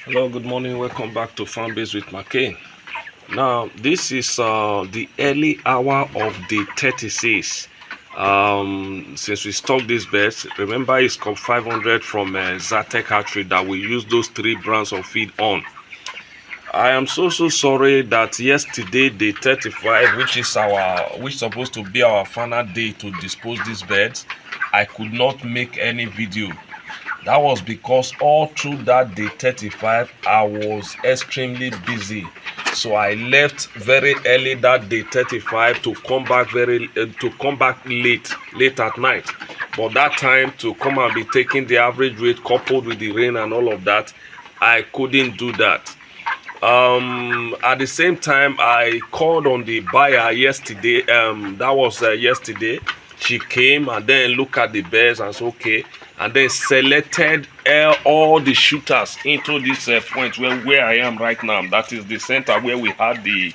Hello, good morning. Welcome back to Farmbiz with Markay. Now, this is the early hour of day 36. Since we stocked these birds, remember it's Cobb 500 from Zatec Hatchery that we use those three brands of feed on. I am so sorry that yesterday, day 35, which supposed to be our final day to dispose these birds, I could not make any video. That was because all through that day 35 I was extremely busy, so I left very early that day 35 to come back late at night. But that time to come and be taking the average weight coupled with the rain and all of that, I couldn't do that. At the same time, I called on the buyer yesterday. That was yesterday. She came and then looked at the birds and said okay, and then selected all the shooters into this point where I am right now. That is the center where we had the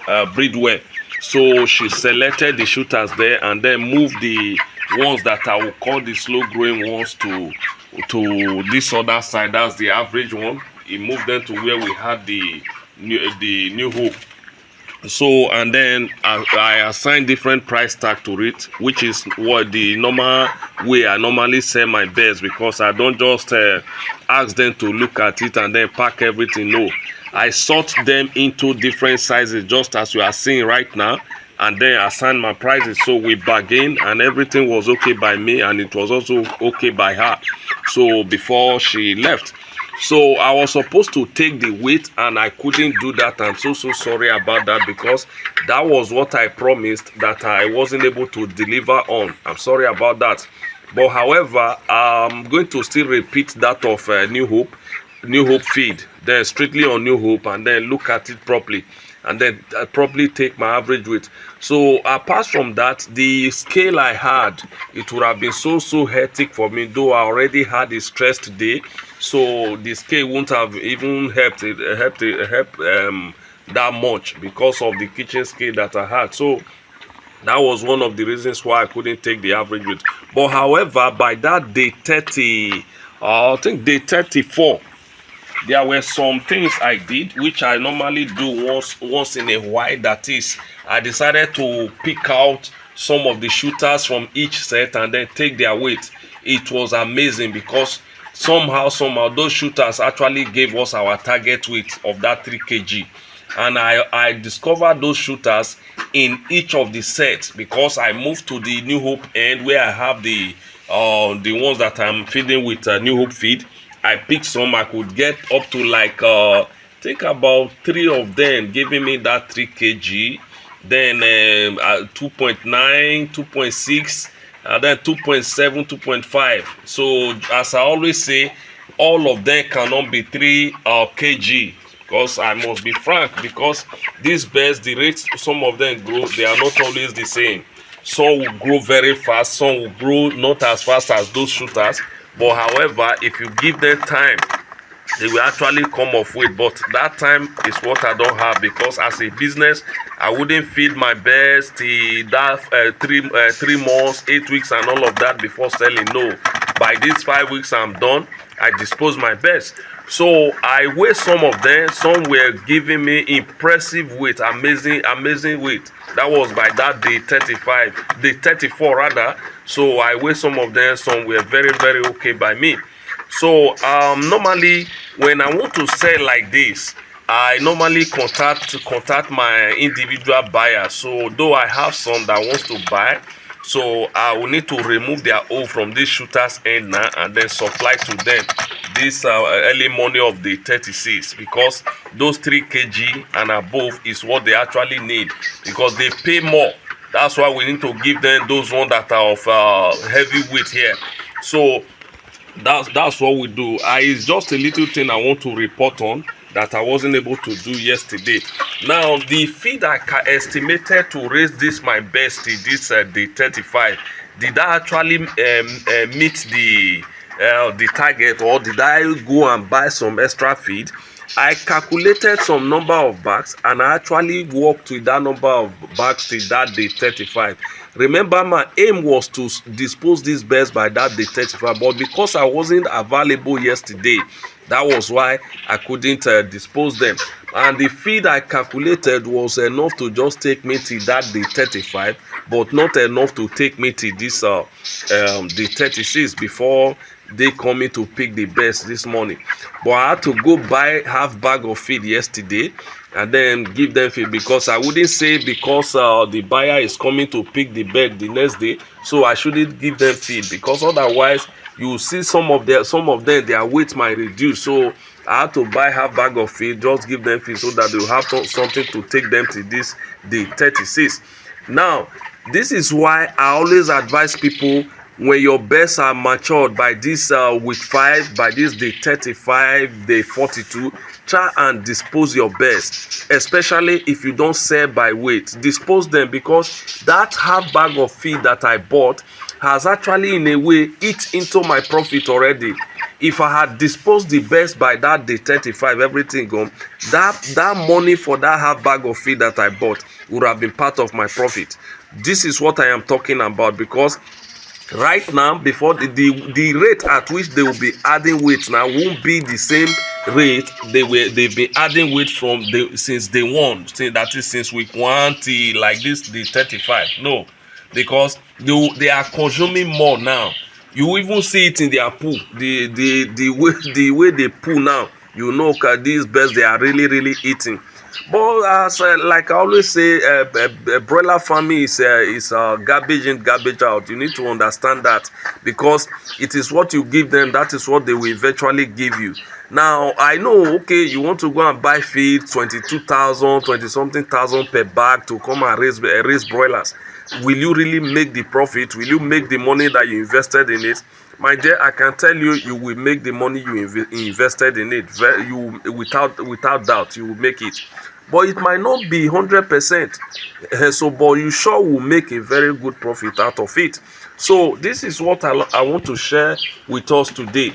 Breedwell. So she selected the shooters there and then moved the ones that I will call the slow growing ones to this other side. That's the average one. He moved them to where we had the new hope. So and then I assign different price tag to it, which is what the normal way I normally sell my birds, because I don't just ask them to look at it and then pack everything. No, I sort them into different sizes just as you are seeing right now, and then assign my prices. So we bargain and everything was okay by me and it was also okay by her. So before she left, so I was supposed to take the weight and I couldn't do that. I'm so sorry about that, because that was what I promised that I wasn't able to deliver on. I'm sorry about that. But however, I'm going to still repeat that of New Hope feed, then strictly on New Hope, and then look at it properly, and then probably take my average weight. So apart from that, the scale I had, it would have been so hectic for me, though I already had a stressed day. So the scale won't have even helped that much because of the kitchen scale that I had. So that was one of the reasons why I couldn't take the average weight. But however, by that day 30, I think day 34, there were some things I did which I normally do once in a while. That is, I decided to pick out some of the shooters from each set and then take their weight. It was amazing because somehow those shooters actually gave us our target weight of that 3 kg, and I discovered those shooters in each of the sets because I moved to the New Hope end where I have the ones that I'm feeding with New Hope feed. I picked some. I could get up to like think about 3 of them giving me that 3 kg, then 2.9, 2.6, and then 2.7, 2.5. So as I always say, all of them cannot be 3 kg, because I must be frank, because these birds, the rates some of them grow, they are not always the same. Some will grow very fast, some will grow not as fast as those shooters. But however, if you give them time, they will actually come off weight. But that time is what I don't have, because as a business, I wouldn't feed my birds till that 3 months, 8 weeks and all of that before selling. No, by these 5 weeks I'm done. I dispose my birds. So I weigh some of them. Some were giving me impressive weight, amazing weight. That was by that day 35, day 34 rather. So I weigh some of them. Some were very okay by me. So normally when I want to sell like this, I normally contact my individual buyer. So though I have some that wants to buy, so I will need to remove their O from this shooter's end now and then supply to them this early morning of the 36, because those 3 kg and above is what they actually need, because they pay more. That's why we need to give them those ones that are of heavy weight here. So that's what we do. It's just a little thing I want to report on that I wasn't able to do yesterday. Now the feed I estimated to raise this my best this day 35, did I actually meet the target, or did I go and buy some extra feed? I calculated some number of bags and I actually worked with that number of bags till that day 35. Remember, my aim was to dispose these birds by that day 35, but because I wasn't available yesterday, That was why I couldn't dispose them. And the feed I calculated was enough to just take me till that day 35, but not enough to take me till this day 36 before they coming to pick the best this morning. But I had to go buy half bag of feed yesterday and then give them feed, because I wouldn't say because the buyer is coming to pick the bed the next day, so I shouldn't give them feed, because otherwise you see some of them their weight might reduce. So I had to buy half bag of feed, just give them feed so that they will have something to take them to this day 36. Now this is why I always advise people, when your birds are matured by this week 5, by this day 35, day 42, try and dispose your birds, especially if you don't sell by weight. Dispose them, because that half bag of feed that I bought has actually in a way eat into my profit already. If I had disposed the best by that day 35, everything gone, that money for that half bag of feed that I bought would have been part of my profit. This is what I am talking about, because right now, before the rate at which they will be adding weight now won't be the same rate they've been adding weight from since day one, that is since week 1 till like this the 35. No, because they are consuming more now. You even see it in their poo. The way they poo now, you know, these birds, they are really eating. But as like I always say, broiler farming is garbage in, garbage out. You need to understand that, because it is what you give them, that is what they will eventually give you. Now I know, okay, you want to go and buy feed 22,000, 20 something thousand per bag to come and raise broilers. Will you really make the profit? Will you make the money that you invested in it? My dear, I can tell you, you will make the money you invested in it. Without doubt, you will make it. But it might not be 100%. So, but you sure will make a very good profit out of it. So this is what I want to share with us today.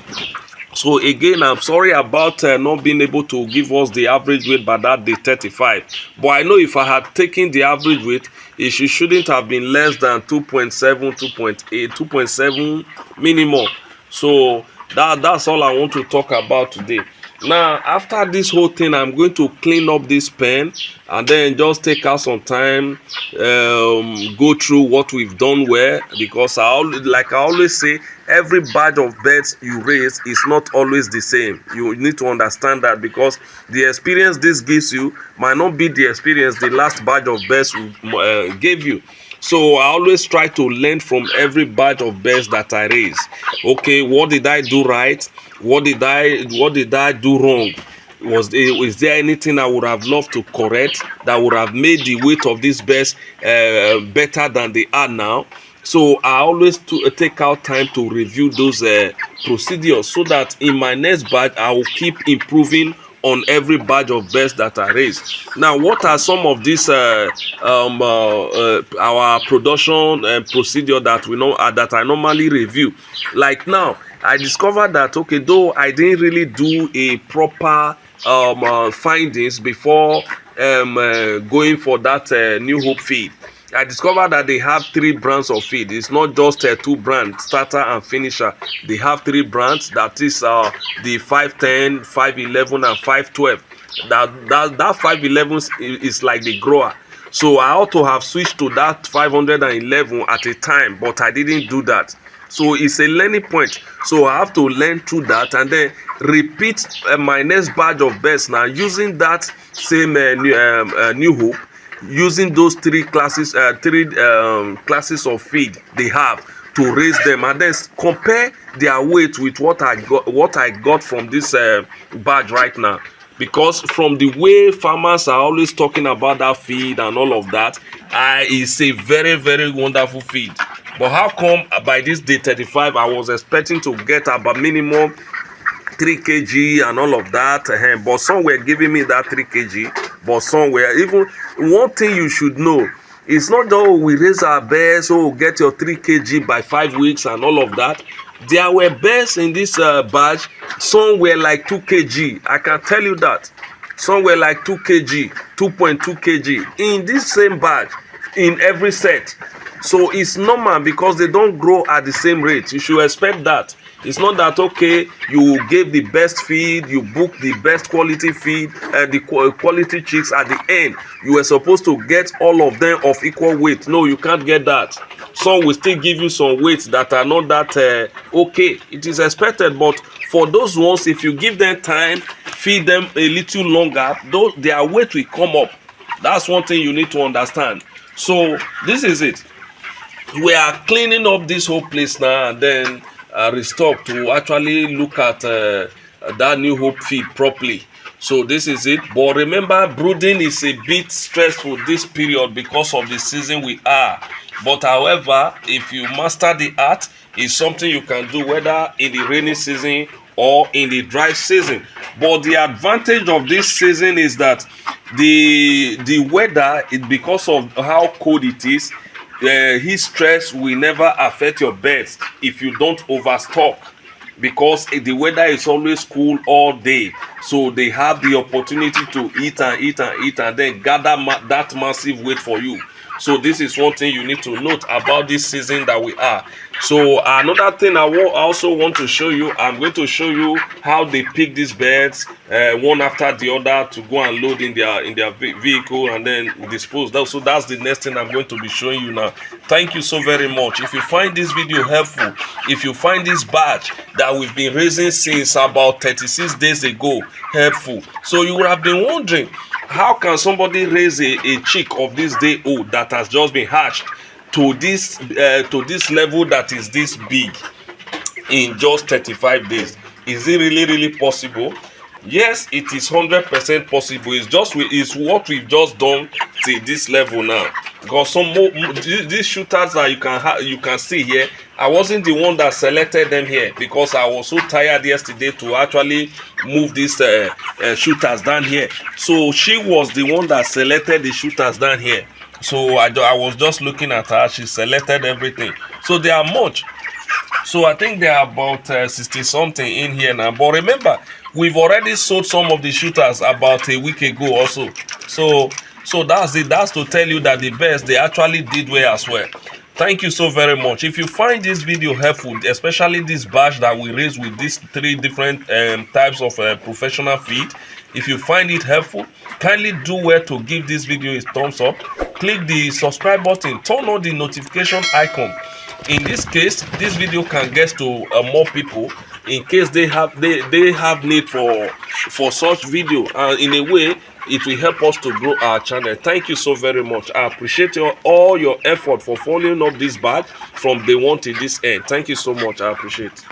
So again, I'm sorry about not being able to give us the average weight by that day 35. But I know if I had taken the average weight, it shouldn't have been less than 2.7, 2.8, 2.7 minimum. So that's all I want to talk about today. Now, after this whole thing, I'm going to clean up this pen and then just take out some time, go through what we've done well, because like I always say, every batch of birds you raise is not always the same. You need to understand that, because the experience this gives you might not be the experience the last batch of birds gave you. So I always try to learn from every batch of birds that I raise. Okay, what did I do right? What did I do wrong? Is there anything I would have loved to correct that would have made the weight of these birds better than they are now? So I always take out time to review those procedures, so that in my next batch I will keep improving on every batch of birds that I raise. Now, what are some of these our production procedure that we know that I normally review? Like now, I discovered that, okay, though I didn't really do a proper findings before going for that New Hope feed. I discovered that they have 3 brands of feed. It's not just 2 brands, starter and finisher. They have 3 brands. That is the 510, 511, and 512. That 511 is like the grower. So I ought to have switched to that 511 at a time, but I didn't do that. So it's a learning point. So I have to learn through that and then repeat my next batch of birds now using that same New Hope, using those 3 classes, classes of feed they have to raise them, and then compare their weight with what I got from this batch right now. Because from the way farmers are always talking about that feed and all of that, it's a very wonderful feed. But how come by this day 35 I was expecting to get about minimum 3 kg and all of that, but some were giving me that 3 kg, but some were even. One thing you should know, it's not that we raise our bears, so get your 3 kg by 5 weeks and all of that. There were bears in this batch, some were like 2 kg. I can tell you that. Some were like 2 kg, 2.2 kg in this same batch, in every set. So it's normal, because they don't grow at the same rate. You should expect that. It's not that, okay, you gave the best feed, you booked the best quality feed, the quality chicks at the end. You were supposed to get all of them of equal weight. No, you can't get that. Some will still give you some weights that are not that okay. It is expected, but for those ones, if you give them time, feed them a little longer, their weight will come up. That's one thing you need to understand. So this is it. We are cleaning up this whole place now, and then restock to actually look at that new hope feed properly. So this is it. But remember, brooding is a bit stressful this period because of the season we are. But however, if you master the art, it's something you can do whether in the rainy season or in the dry season. But the advantage of this season is that the weather, because of how cold it is, heat stress will never affect your birds if you don't overstock, because the weather is always cool all day, so they have the opportunity to eat and eat and eat and then gather that massive weight for you. So this is one thing you need to note about this season that we are. So another thing I also want to show you, I'm going to show you how they pick these birds one after the other to go and load in their vehicle and then dispose. So that's the next thing I'm going to be showing you now. Thank you so very much. If you find this video helpful, if you find this batch that we've been raising since about 36 days ago helpful, so you would have been wondering, how can somebody raise a chick of this day old that has just been hatched to this level that is this big in just 35 days? Is it really possible? Yes, it is 100% possible. It's what we've just done to this level now. Because some more these shooters that you can see here, I wasn't the one that selected them here because I was so tired yesterday to actually move these shooters down here. So she was the one that selected the shooters down here. So I was just looking at her. She selected everything. So they are much. So I think there are about 60 something in here now. But remember, we've already sold some of the shooters about a week ago also. So that's it. That's to tell you that the best, they actually did well as well. Thank you so very much. If you find this video helpful, especially this batch that we raised with these 3 different types of professional feed, if you find it helpful, kindly do well to give this video a thumbs up. Click the subscribe button, turn on the notification icon. In this case, this video can get to more people in case they have need for such video, and in a way it will help us to grow our channel. Thank you so very much. I appreciate all your effort for following up this batch from day one to this end. Thank you so much. I appreciate it.